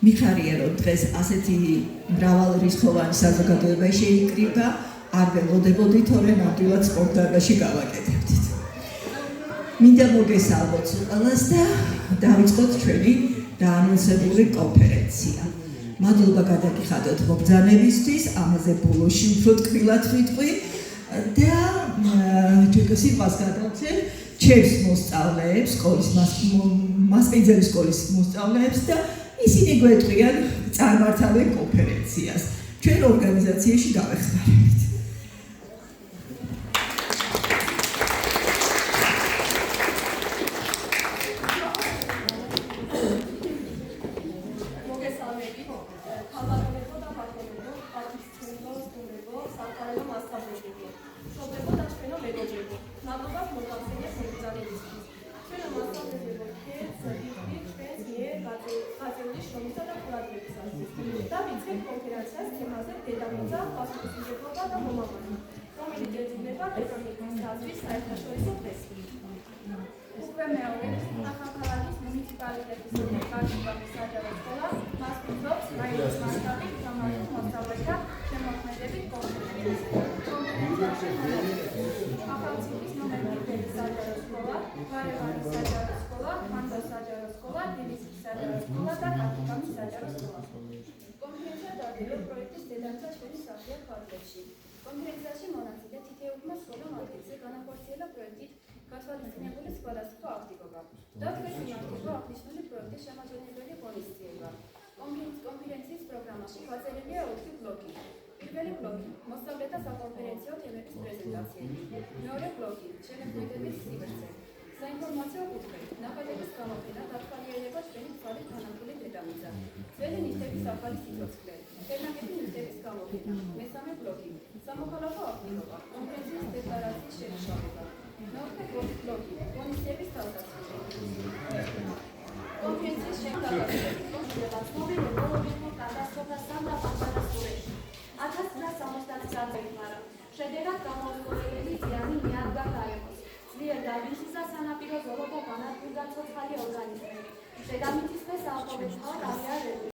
მიხარია რომ დღეს ასეთი მრავალრიცხოვანი საზოგადოება შეიკრიბა, არ ველოდებოდით, თორემ ნამდვილად სპონტანობაში გავაკეთებდით. მინდა მოგესალმოთ ყველას და დავიწყოთ ჩვენი დაანონსებული კონფერენცია. მადლობა გადაგიხადოთ მობრძანებისთვის, ამაზე ბოლოში უფრო ტკბილად ვიტყვი და ჯეკოსი მას გადავცემ ჩემს მოსწავლეებს, სკოლის მასპინძელი სკოლის მოსწავლეებს და ისინი გვეტყვიან წარმართავენ კონფერენციას. ჩვენ ორგანიზაციაში გავეხმარებით. კონფერენციაში მონაწილე თითოეულმა სკოლამ ადგილზე განახორციელა პროექტით გათვალისწინებული სხვადასხვა აქტივობა და თქვენი აქტივობა აღნიშნული პროექტის შემაჯამებელი ღონისძიება. კონფერენციის პროგრამაში გაწერილია 4 ბლოკი. პირველი ბლოკი მოსწავლეთა საკონფერენციო თემების პრეზენტაციები. მეორე ბლოკი შემოქმედების სივრცე. საინფორმაციო კუთხე, ნახატების გამოყენა, დათვალიერება ჩვენი თვალით თანახული დედამიწა. ძველი ნივთების ახალი სიცოცხლე, ფერმაკეტი ნივთების გამოყენა. მესამე ბლოკი სამოქალაქო აქტივობა, კონფერენციის დეკლარაციის შემუშავება. მეხუთე ბლოკი ღონისძიების თავდასხმა. კონფერენციის შედეგად გამოუსწორებელი ზიანი მიადგა გაეყოს. ძლიერ დაბინსა სანაპირო ზოლო და განადგურდა ცოცხალი ორგანიზმები. დედამიწის ქვეშ საავტომობილო